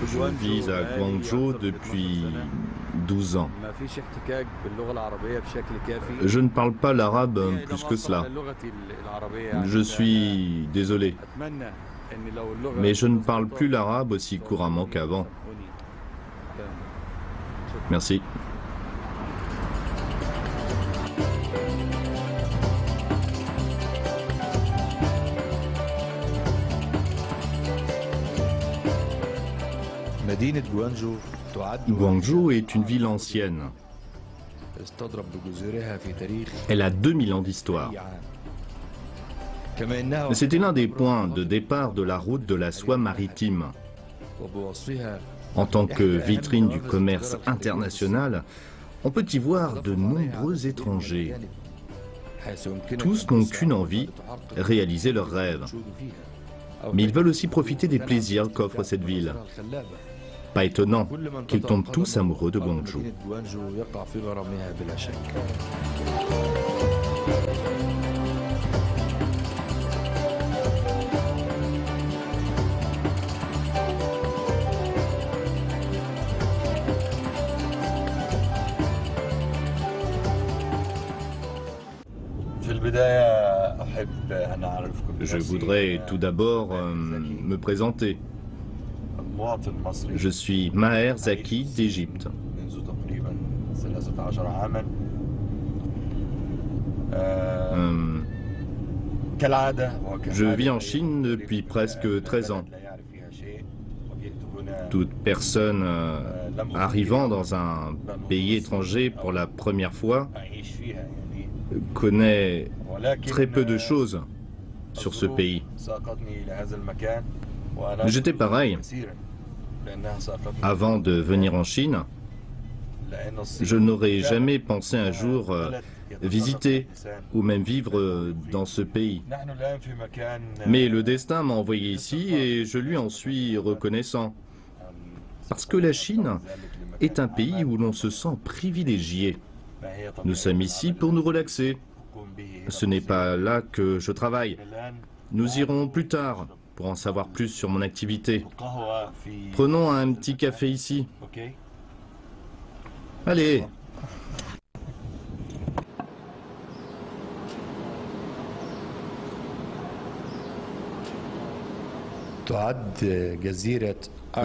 Je vis à Guangzhou depuis 12 ans. Je ne parle pas l'arabe plus que cela. Je suis désolé, mais je ne parle plus l'arabe aussi couramment qu'avant. Merci. Guangzhou est une ville ancienne. Elle a 2000 ans d'histoire. C'était l'un des points de départ de la route de la soie maritime. En tant que vitrine du commerce international, on peut y voir de nombreux étrangers. Tous n'ont qu'une envie, réaliser leurs rêves. Mais ils veulent aussi profiter des plaisirs qu'offre cette ville. Pas étonnant qu'ils tombent tous amoureux de Guangzhou. Je voudrais tout d'abord me présenter. Je suis Maher Zaki d'Égypte. Je vis en Chine depuis presque 13 ans. Toute personne arrivant dans un pays étranger pour la première fois connaît très peu de choses sur ce pays. J'étais pareil. Avant de venir en Chine, je n'aurais jamais pensé un jour visiter ou même vivre dans ce pays. Mais le destin m'a envoyé ici et je lui en suis reconnaissant. Parce que la Chine est un pays où l'on se sent privilégié. Nous sommes ici pour nous relaxer. Ce n'est pas là que je travaille. Nous irons plus tard pour en savoir plus sur mon activité. Prenons un petit café ici. Allez.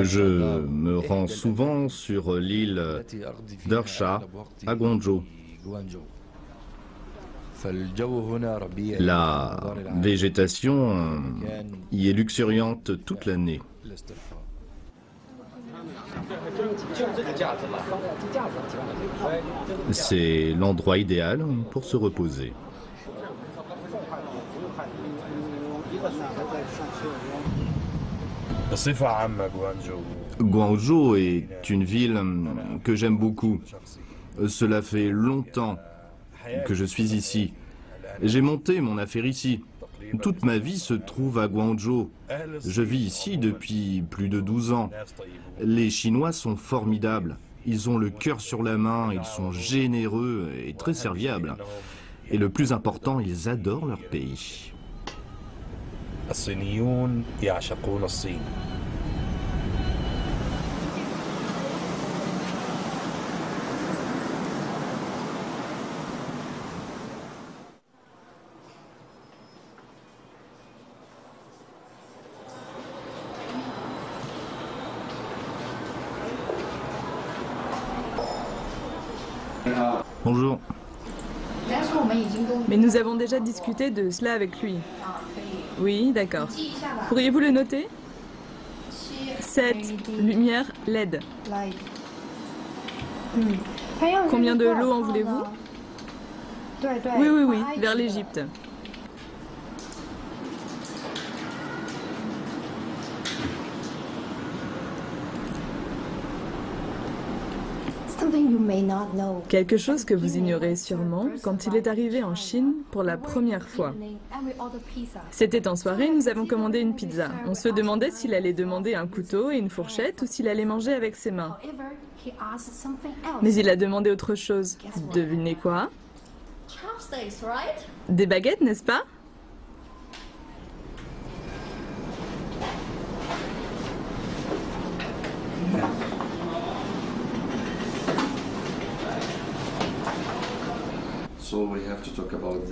Je me rends souvent sur l'île d'Arsha à Guangzhou. La végétation y est luxuriante toute l'année. C'est l'endroit idéal pour se reposer. Guangzhou est une ville que j'aime beaucoup. Cela fait longtemps que je suis ici. J'ai monté mon affaire ici. Toute ma vie se trouve à Guangzhou. Je vis ici depuis plus de 12 ans. Les Chinois sont formidables. Ils ont le cœur sur la main, ils sont généreux et très serviables. Et le plus important, ils adorent leur pays. Bonjour. Mais nous avons déjà discuté de cela avec lui. Oui, d'accord. Pourriez-vous le noter? 7, lumière LED. Combien de lots en voulez-vous? Oui, oui, oui, vers l'Égypte. Quelque chose que vous ignorez sûrement quand il est arrivé en Chine pour la première fois. C'était en soirée, nous avons commandé une pizza. On se demandait s'il allait demander un couteau et une fourchette ou s'il allait manger avec ses mains. Mais il a demandé autre chose. Devinez quoi? Des baguettes, n'est-ce pas?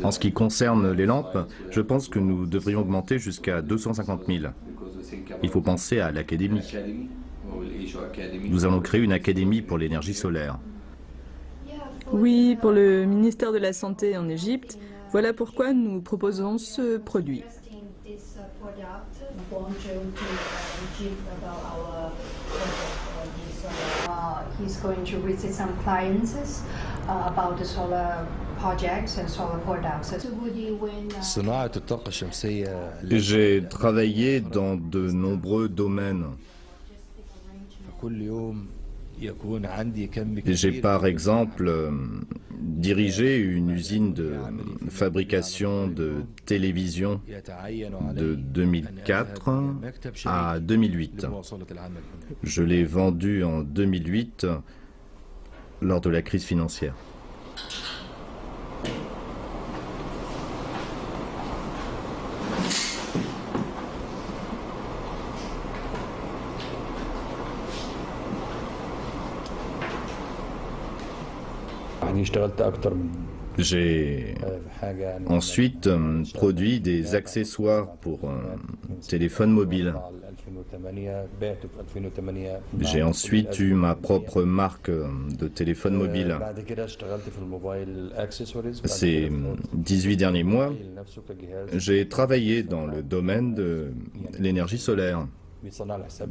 En ce qui concerne les lampes, je pense que nous devrions augmenter jusqu'à 250 000. Il faut penser à l'académie. Nous allons créer une académie pour l'énergie solaire. Oui, pour le ministère de la Santé en Égypte, voilà pourquoi nous proposons ce produit. J'ai travaillé dans de nombreux domaines. J'ai par exemple dirigé une usine de fabrication de télévision de 2004 à 2008. Je l'ai vendue en 2008 lors de la crise financière. J'ai ensuite produit des accessoires pour téléphone mobile. J'ai ensuite eu ma propre marque de téléphone mobile. Ces 18 derniers mois, j'ai travaillé dans le domaine de l'énergie solaire.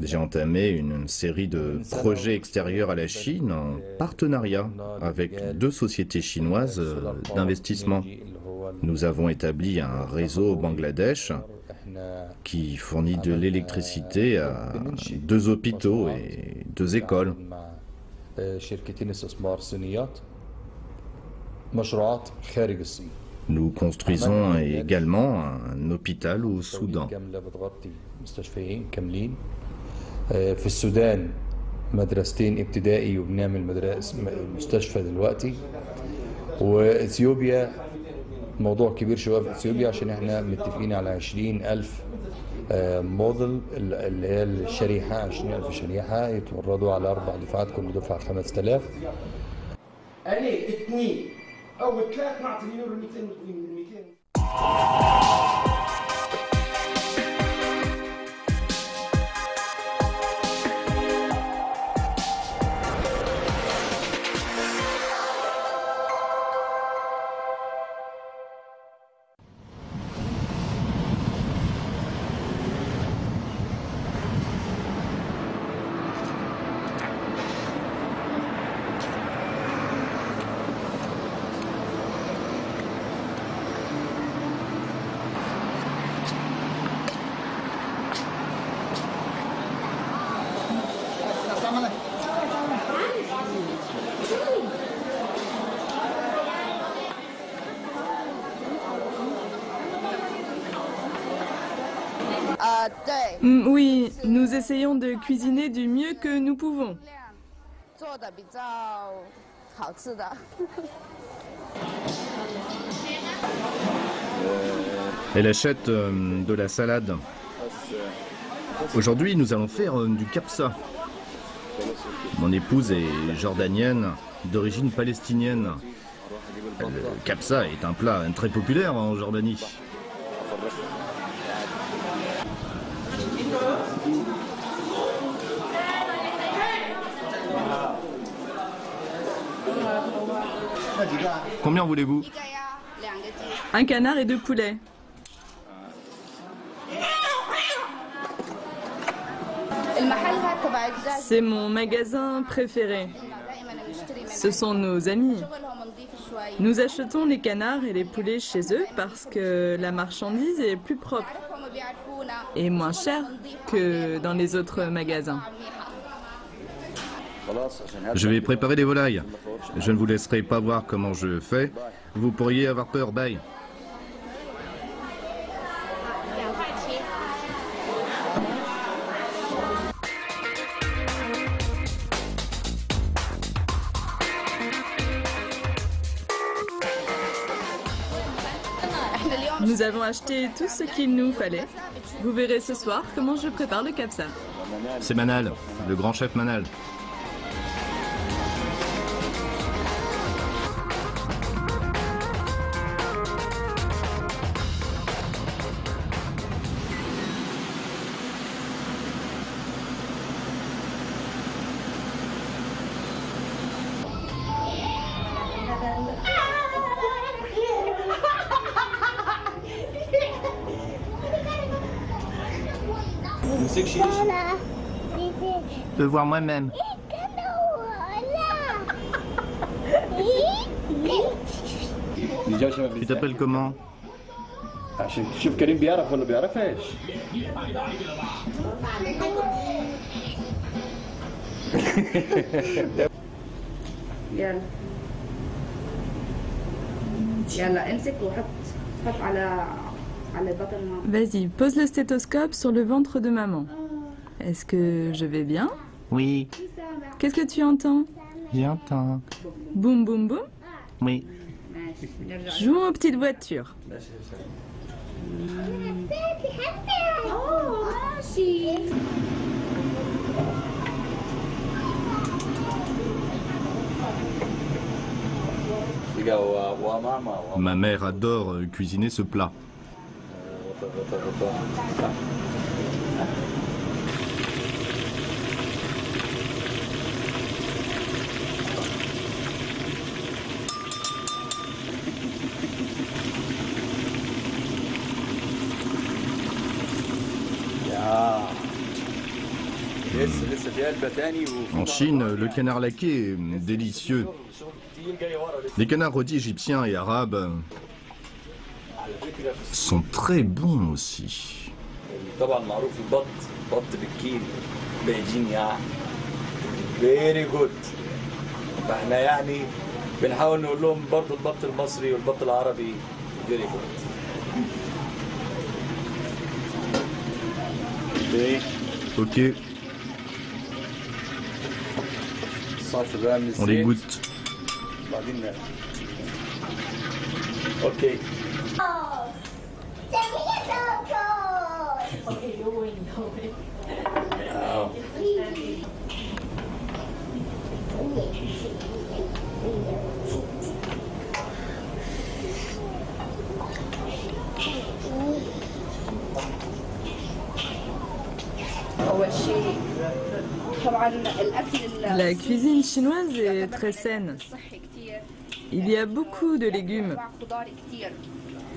J'ai entamé une série de projets extérieurs à la Chine en partenariat avec 2 sociétés chinoises d'investissement. Nous avons établi un réseau au Bangladesh qui fournit de l'électricité à 2 hôpitaux et 2 écoles. Nous construisons également un hôpital au Soudan. مستشفيين كاملين في السودان مدرستين ابتدائي وبنعمل مستشفى دلوقتي واثيوبيا موضوع كبير شويه في اثيوبيا عشان احنا متفقين على 20,000 موديل اللي هي الشريحه 20,000 شريحه يتوردوا على 4 دفعات كل دفعه 5,000 انا 2 او 3 نعطي اليورو 200. Oui, nous essayons de cuisiner du mieux que nous pouvons. Elle achète de la salade. Aujourd'hui, nous allons faire du kapsa. Mon épouse est jordanienne, d'origine palestinienne. Le kapsa est un plat très populaire en Jordanie. Combien voulez-vous? Un canard et 2 poulets. C'est mon magasin préféré. Ce sont nos amis. Nous achetons les canards et les poulets chez eux parce que la marchandise est plus propre et moins chère que dans les autres magasins. Je vais préparer des volailles. Je ne vous laisserai pas voir comment je fais. Vous pourriez avoir peur. Bye. Nous avons acheté tout ce qu'il nous fallait. Vous verrez ce soir comment je prépare le kapsa. C'est Manal, le grand chef Manal. Je peux voir moi-même. Tu t'appelles comment? عشان تشوف كريم بيعرف ولا بيعرفش. يلا يلا امسك وحط على بطن ماما. Vas-y, pose le stéthoscope sur le ventre de maman. Est-ce que je vais bien? Oui, Qu'est-ce que tu entends? j'entends. Boum boum boum? Oui. ماشي نرجع. Jouons aux petites voitures. Ma mère adore cuisiner ce plat. En Chine, le canard laqué est délicieux. Les canards rôtis égyptiens et arabes sont très bons aussi. طبعا معروف البط بالكيل بعجين يعني فيري جود. فاحنا يعني بنحاول نقول لهم برضه البط المصري والبط العربي فيري جود. Ok, on les goûte. Ok. أول شيء طبعا الأكل La cuisine chinoise est très saine. صحي كتير. Il y a beaucoup de légumes. خضار كتير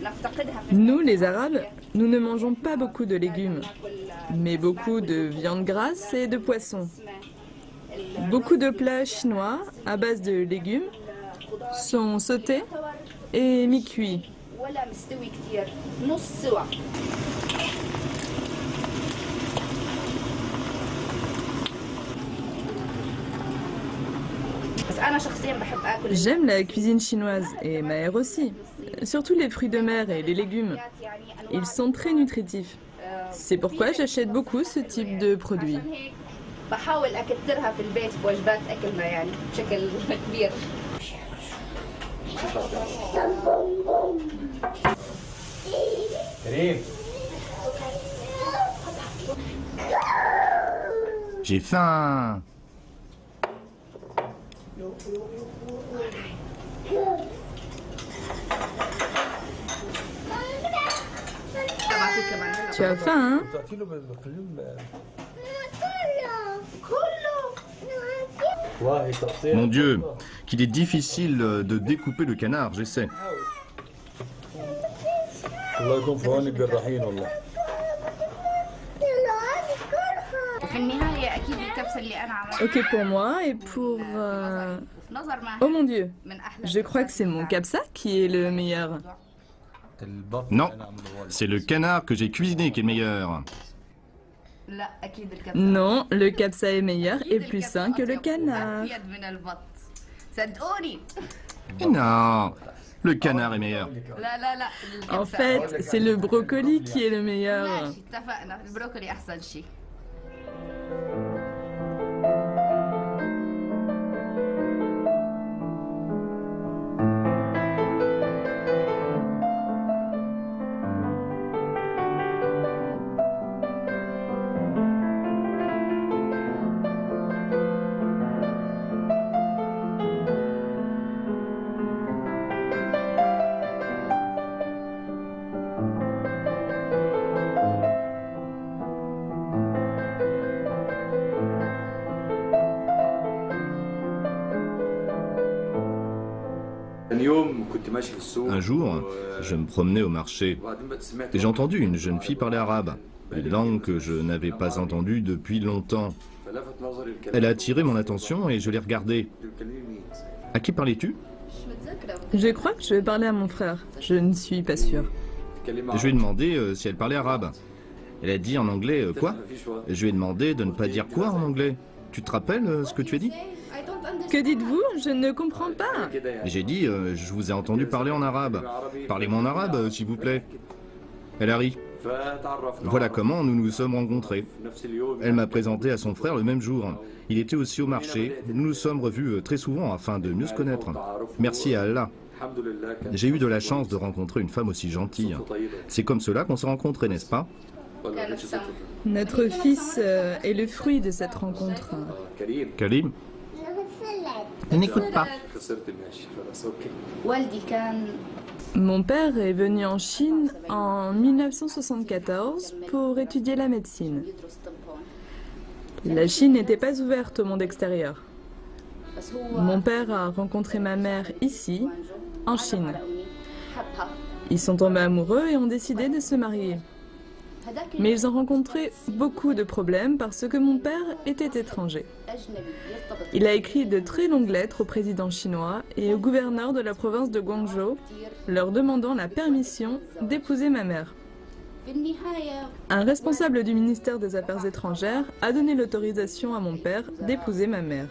نفتقدها في Nous, les Arabes, nous ne mangeons pas beaucoup de légumes, mais beaucoup de viande grasse et de poisson. Beaucoup de plats chinois à base de légumes sont sautés et mi-cuits. ولا مستوي كتير نص سوا. بس أنا شخصيا بحب آكل. J'aime la cuisine chinoise et Maher aussi, surtout les fruits de mer et les légumes. Ils sont très nutritifs. C'est pourquoi j'achète beaucoup ce type de produits. عشان هيك بحاول أكترها في البيت بوجبات أكلنا يعني بشكل كبير. كريم. J'ai faim. Tu as faim, hein? Mon Dieu, qu'il est difficile de découper le canard, j'essaie. الله يكون في عون الجراحين والله. وفي النهاية أكيد الكبسة اللي أنا عملتها Ok pour moi et pour... نظر ما Oh mon Dieu, من أحلى. je crois que c'est mon capsa qui est le meilleur. Non, c'est le canard que j'ai cuisiné qui est le meilleur. لا أكيد الكبسة. Non, le capsa est meilleur et plus sain que le canard. أفيد من البط. صدقوني. Et non, le canard est meilleur. لا لا لا. En fait, c'est le brocoli qui est le meilleur. ماشي اتفقنا البروكلي أحسن شيء. Un jour, je me promenais au marché et j'ai entendu une jeune fille parler arabe. une langue que je n'avais pas entendue depuis longtemps. Elle a attiré mon attention et je l'ai regardée. À qui parlais-tu? Je crois que je vais parler à mon frère. Je ne suis pas sûre. Je lui ai demandé si elle parlait arabe. Elle a dit en anglais quoi? Je lui ai demandé de ne pas dire quoi en anglais. Tu te rappelles ce que tu as dit? Que dites-vous? Je ne comprends pas. J'ai dit je vous ai entendu parler en arabe. Parlez-moi en arabe, s'il vous plaît. Elle a ri. Voilà comment nous nous sommes rencontrés. Elle m'a présenté à son frère le même jour. Il était aussi au marché. Nous nous sommes revus très souvent afin de mieux se connaître. Merci à Allah. J'ai eu de la chance de rencontrer une femme aussi gentille. C'est comme cela qu'on s'est rencontrés, n'est-ce pas? Notre fils est le fruit de cette rencontre. Kalim? Elle n'écoute pas. Mon père est venu en Chine en 1974 pour étudier la médecine. La Chine n'était pas ouverte au monde extérieur. Mon père a rencontré ma mère ici, en Chine. Ils sont tombés amoureux et ont décidé de se marier. Mais ils ont rencontré beaucoup de problèmes parce que mon père était étranger. Il a écrit de très longues lettres au président chinois et au gouverneur de la province de Guangzhou, leur demandant la permission d'épouser ma mère. Un responsable du ministère des Affaires étrangères a donné l'autorisation à mon père d'épouser ma mère.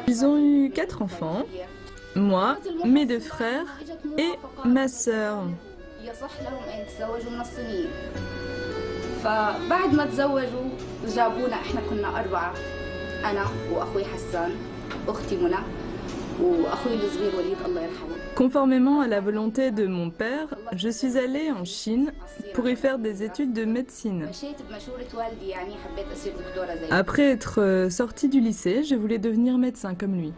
Ils ont eu 4 enfants. Moi, mes 2 frères et ma sœur. Conformément à la volonté de mon père, je suis allée en Chine pour y faire des études de médecine. Après être sortie du lycée, je voulais devenir médecin comme lui.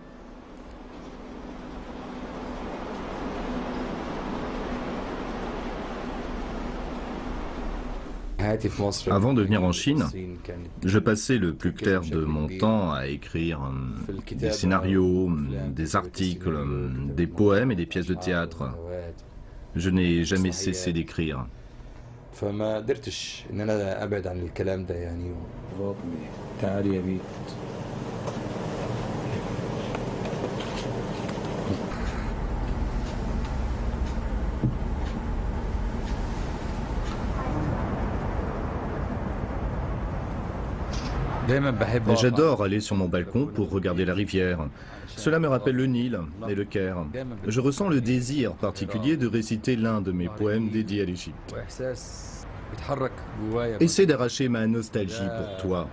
Avant de venir en Chine, je passais le plus clair de mon temps à écrire des scénarios, des articles, des poèmes et des pièces de théâtre. Je n'ai jamais cessé d'écrire. J'adore aller sur mon balcon pour regarder la rivière. Cela me rappelle le Nil et le Caire. Je ressens le désir particulier de réciter l'un de mes poèmes dédiés à l'Égypte. Essaie d'arracher ma nostalgie pour toi.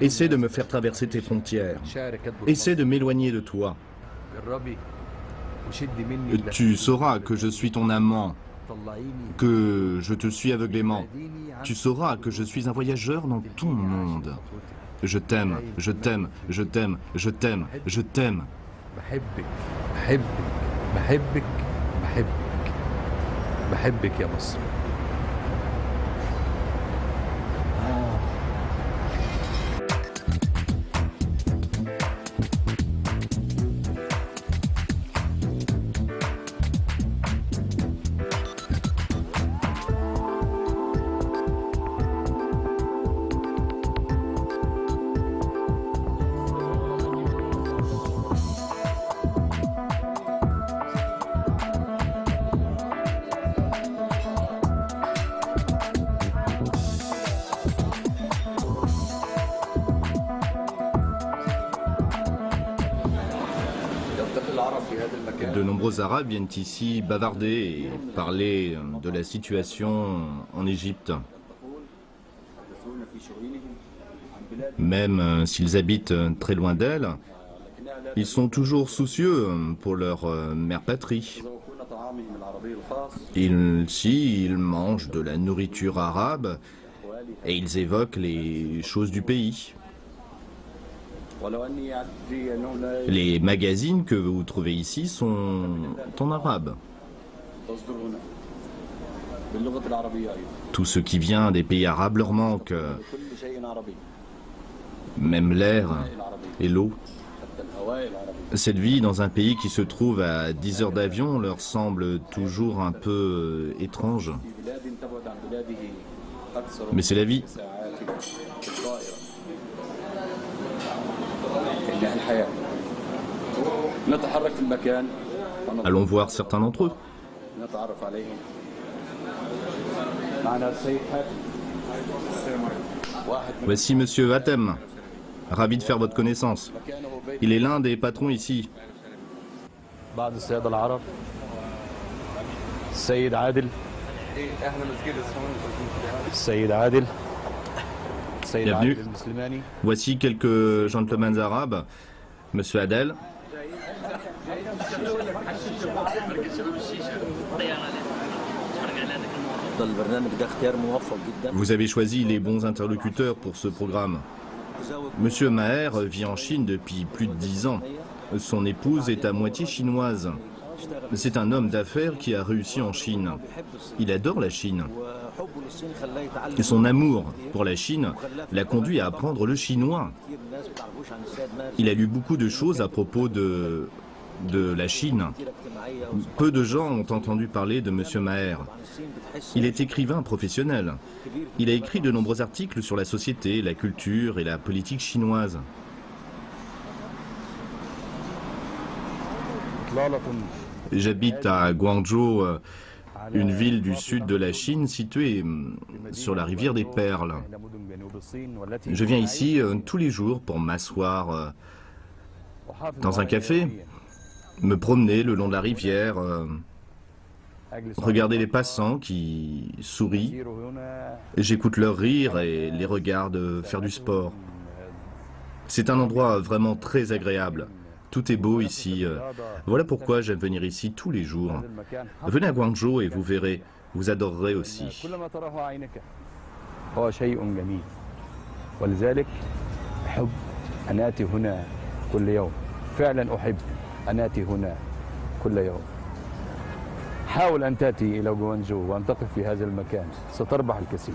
Essaie de me faire traverser tes frontières. Essaie de m'éloigner de toi. Tu sauras que je suis ton amant, que je te suis aveuglément. Tu sauras que je suis un voyageur dans ton monde. Je t'aime, je t'aime, je t'aime, je t'aime, je t'aime. De nombreux Arabes viennent ici bavarder et parler de la situation en Égypte. Même s'ils habitent très loin d'elle, ils sont toujours soucieux pour leur mère patrie. Ils mangent de la nourriture arabe et ils évoquent les choses du pays. Les magazines que vous trouvez ici sont en arabe. Tout ce qui vient des pays arabes leur manque. Même l'air et l'eau. Cette vie dans un pays qui se trouve à 10 heures d'avion leur semble toujours un peu étrange. Mais c'est la vie. Allons voir certains d'entre eux. Voici Monsieur Hatem. Ravi de faire votre connaissance. Il est l'un des patrons ici. Bienvenue. Voici quelques gentlemen arabes. Monsieur Adel. Vous avez choisi les bons interlocuteurs pour ce programme. Monsieur Maher vit en Chine depuis plus de 10 ans. Son épouse est à moitié chinoise. C'est un homme d'affaires qui a réussi en Chine. Il adore la Chine. Et son amour pour la Chine l'a conduit à apprendre le chinois. Il a lu beaucoup de choses à propos de la Chine. Peu de gens ont entendu parler de Monsieur Maher. Il est écrivain professionnel. Il a écrit de nombreux articles sur la société, la culture et la politique chinoise. J'habite à Guangzhou, une ville du sud de la Chine située sur la rivière des Perles. Je viens ici tous les jours pour m'asseoir dans un café, me promener le long de la rivière, regarder les passants qui sourient. J'écoute leurs rires et les regarde faire du sport. C'est un endroit vraiment très agréable. Tout est beau ici. Voilà pourquoi j'aime venir ici tous les jours. Venez à Guangzhou et vous verrez, vous adorerez aussi. حاول أن تأتي إلى غوانجو وأن تقف في هذا المكان ستربح الكثير.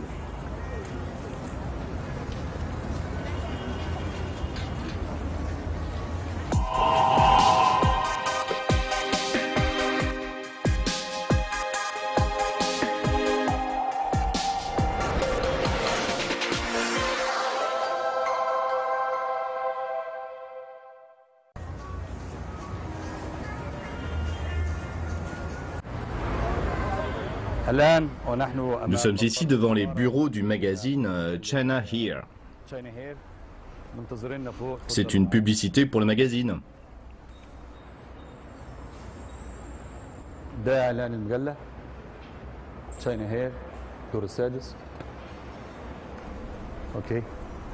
Nous sommes ici devant les bureaux du magazine China Here. C'est une publicité pour le magazine.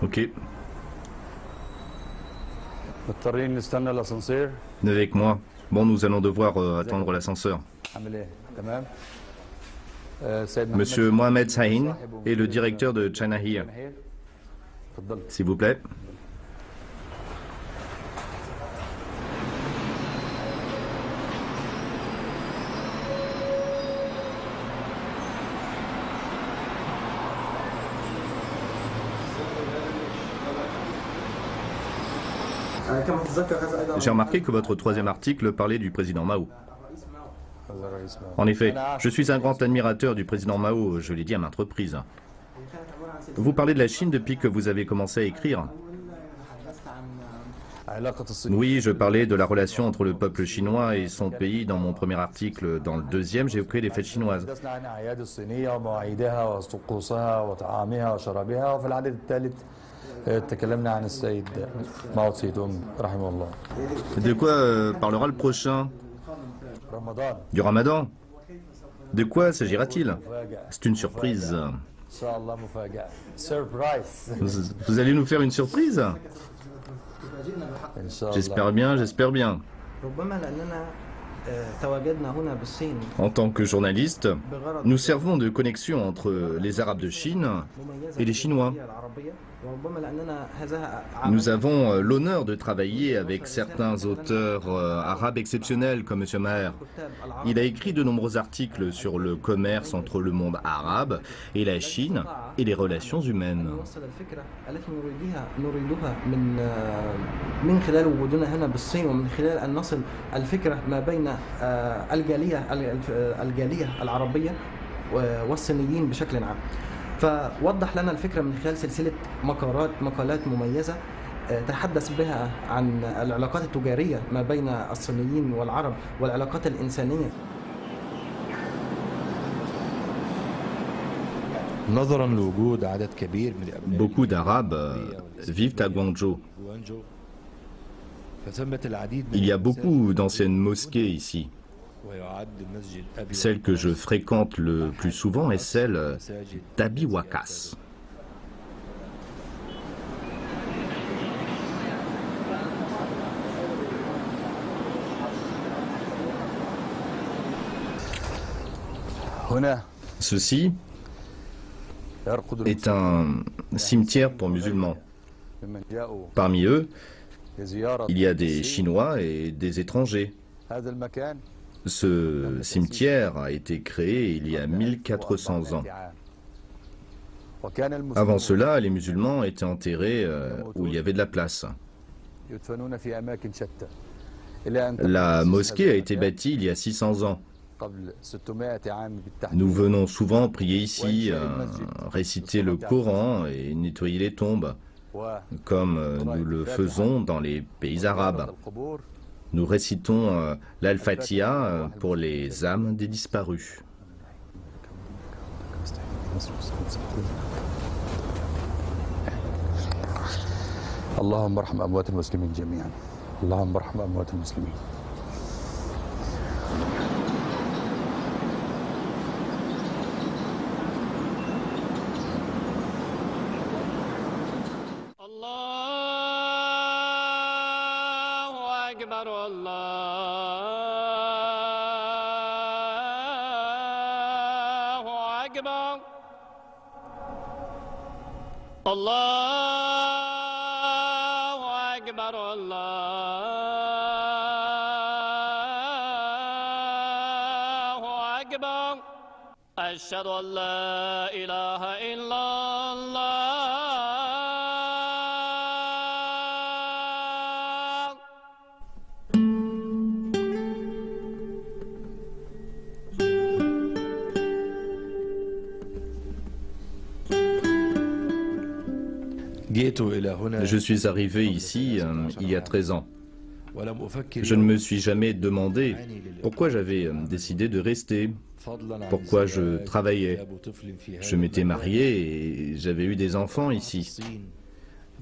Ok. Venez avec moi. Bon, nous allons devoir attendre l'ascenseur. Monsieur Mohamed Sahin est le directeur de China Here. S'il vous plaît. J'ai remarqué que votre troisième article parlait du président Mao. En effet, je suis un grand admirateur du président Mao, je l'ai dit à maintes reprises. Vous parlez de la Chine depuis que vous avez commencé à écrire. Oui, je parlais de la relation entre le peuple chinois et son pays dans mon premier article. Dans le deuxième, j'ai évoqué les fêtes chinoises. De quoi parlera le prochain? Du Ramadan? De quoi s'agira-t-il? C'est une surprise. Vous allez nous faire une surprise? J'espère bien, j'espère bien. En tant que journaliste, nous servons de connexion entre les Arabes de Chine et les Chinois. Nous avons l'honneur de travailler avec certains auteurs arabes exceptionnels comme M. Maher. Il a écrit de nombreux articles sur le commerce entre le monde arabe et la Chine et les relations humaines. فوضح لنا الفكرة من خلال سلسلة مقالات مميزة تحدث بها عن العلاقات التجارية ما بين الصينيين والعرب والعلاقات الإنسانية. نظرا لوجود عدد كبير من أبناء Beaucoup d'Arabes vivent à Guangzhou. Il y a beaucoup d'anciennes mosquées ici. Celle que je fréquente le plus souvent est celle d'Abi Waqas. Ceci est un cimetière pour musulmans. Parmi eux, il y a des Chinois et des étrangers. Ce cimetière a été créé il y a 1400 ans. Avant cela, les musulmans étaient enterrés où il y avait de la place. La mosquée a été bâtie il y a 600 ans. Nous venons souvent prier ici, réciter le Coran et nettoyer les tombes, comme nous le faisons dans les pays arabes. Nous récitons l'Al-Fatiha pour les âmes des disparus. اللهم ارحم أموات المسلمين جميعا. اللهم ارحم أموات المسلمين. أشهد أن لا إله إلا الله. Je suis arrivé ici il y a 13 ans. Je ne me suis jamais demandé pourquoi j'avais décidé de rester, pourquoi je travaillais. Je m'étais marié et j'avais eu des enfants ici.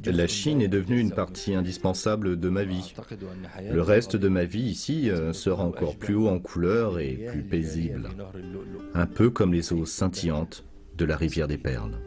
La Chine est devenue une partie indispensable de ma vie. Le reste de ma vie ici sera encore plus haut en couleur et plus paisible, un peu comme les eaux scintillantes de la rivière des Perles.